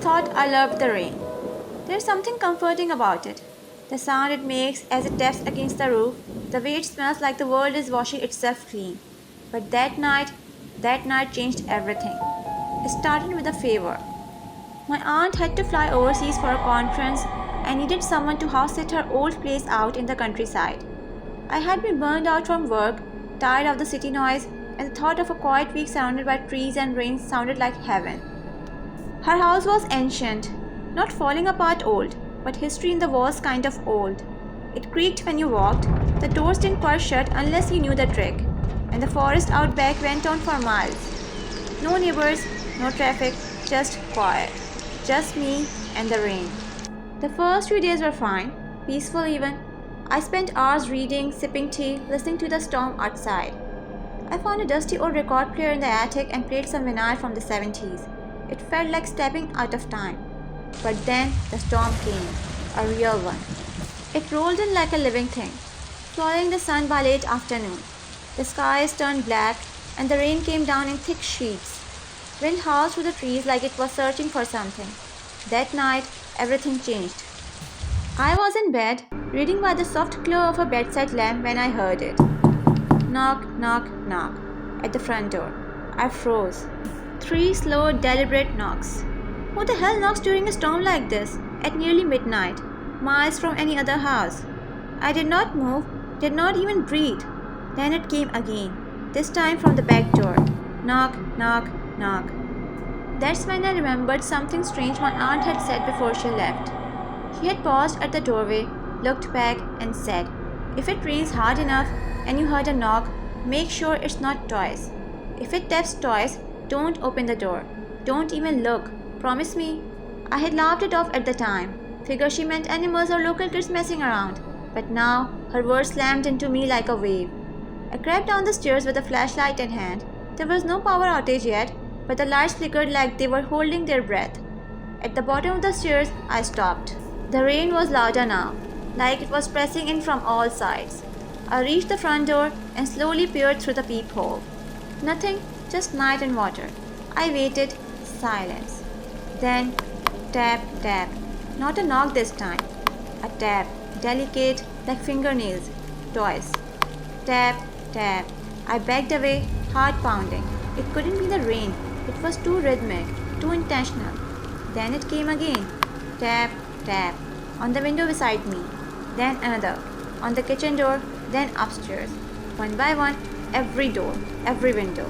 thought I loved the rain. There's something comforting about it. The sound it makes as it taps against the roof, the way it smells like the world is washing itself clean. But that night changed everything. It started with a favor. My aunt had to fly overseas for a conference and needed someone to house sit her old place out in the countryside. I had been burned out from work, tired of the city noise, and the thought of a quiet week surrounded by trees and rain sounded like heaven. Her house was ancient, not falling apart old, but history in the walls kind of old. It creaked when you walked, the doors didn't quite shut unless you knew the trick, and the forest out back went on for miles. No neighbors, no traffic, just quiet. Just me and the rain. The first few days were fine, peaceful even. I spent hours reading, sipping tea, listening to the storm outside. I found a dusty old record player in the attic and played some vinyl from the 70s. It felt like stepping out of time. But then the storm came, a real one. It rolled in like a living thing, swallowing the sun by late afternoon. The skies turned black and the rain came down in thick sheets. Wind howled through the trees like it was searching for something. That night, everything changed. I was in bed, reading by the soft glow of a bedside lamp when I heard it. Knock, knock, knock, at the front door. I froze. 3 slow, deliberate knocks. Who the hell knocks during a storm like this, at nearly midnight, miles from any other house? I did not move, did not even breathe. Then it came again, this time from the back door. Knock, knock, knock. That's when I remembered something strange my aunt had said before she left. She had paused at the doorway, looked back, and said, "If it rains hard enough and you heard a knock, make sure it's not toys. If it taps toys, don't open the door. Don't even look. Promise me." I had laughed it off at the time. Figured she meant animals or local kids messing around. But now, her words slammed into me like a wave. I crept down the stairs with a flashlight in hand. There was no power outage yet, but the lights flickered like they were holding their breath. At the bottom of the stairs, I stopped. The rain was louder now, like it was pressing in from all sides. I reached the front door and slowly peered through the peephole. Nothing, just night and water. I waited, silence. Then, tap, tap. Not a knock this time. A tap, delicate, like fingernails. Twice. Tap, tap. I backed away, heart pounding. It couldn't be the rain. It was too rhythmic, too intentional. Then it came again. Tap, tap. On the window beside me. Then another. On the kitchen door, then upstairs. One by one, every door, every window.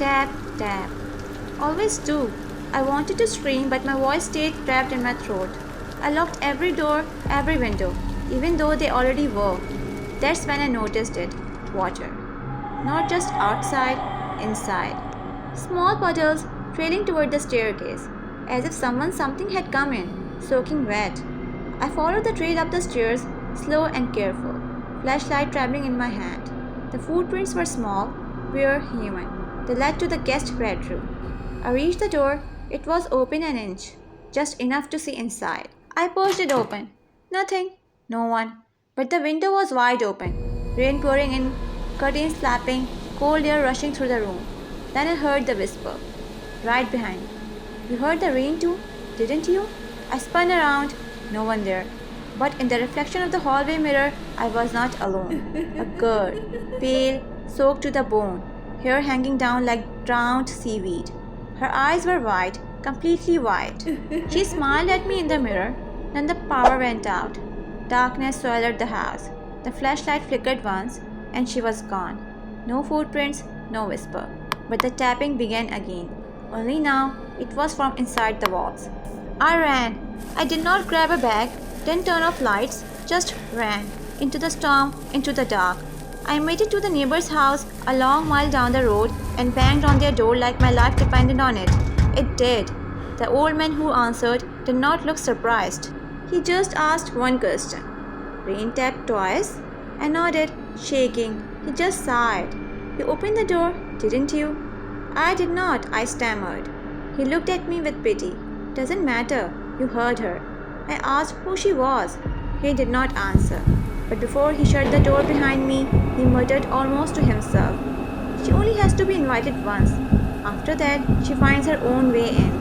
Tap, tap. Always two. I wanted to scream, but my voice stayed trapped in my throat. I locked every door, every window, even though they already were. That's when I noticed it. Water. Not just outside, inside. Small puddles trailing toward the staircase, as if something had come in, soaking wet. I followed the trail up the stairs, slow and careful, flashlight trembling in my hand. The footprints were small, bare, human. They led to the guest bedroom. I reached the door. It was open an inch, just enough to see inside. I pushed it open. Nothing, no one. But the window was wide open, rain pouring in, curtains flapping, cold air rushing through the room. Then I heard the whisper, right behind me. "You heard the rain too, didn't you?" I spun around, no one there. But in the reflection of the hallway mirror, I was not alone. A girl, pale, soaked to the bone, hair hanging down like drowned seaweed. Her eyes were white, completely white. She smiled at me in the mirror, then the power went out. Darkness swallowed the house. The flashlight flickered once, and she was gone. No footprints, no whisper. But the tapping began again. Only now, it was from inside the walls. I ran. I did not grab a bag, didn't turn off lights, just ran. Into the storm, into the dark. I made it to the neighbor's house a long mile down the road and banged on their door like my life depended on it. It did. The old man who answered did not look surprised. He just asked one question. "Rain tapped twice?" I nodded, shaking. He just sighed. "You opened the door, didn't you?" "I did not," I stammered. He looked at me with pity. "Doesn't matter. You heard her." I asked who she was. He did not answer. But before he shut the door behind me, he muttered almost to himself, "She only has to be invited once. After that, she finds her own way in."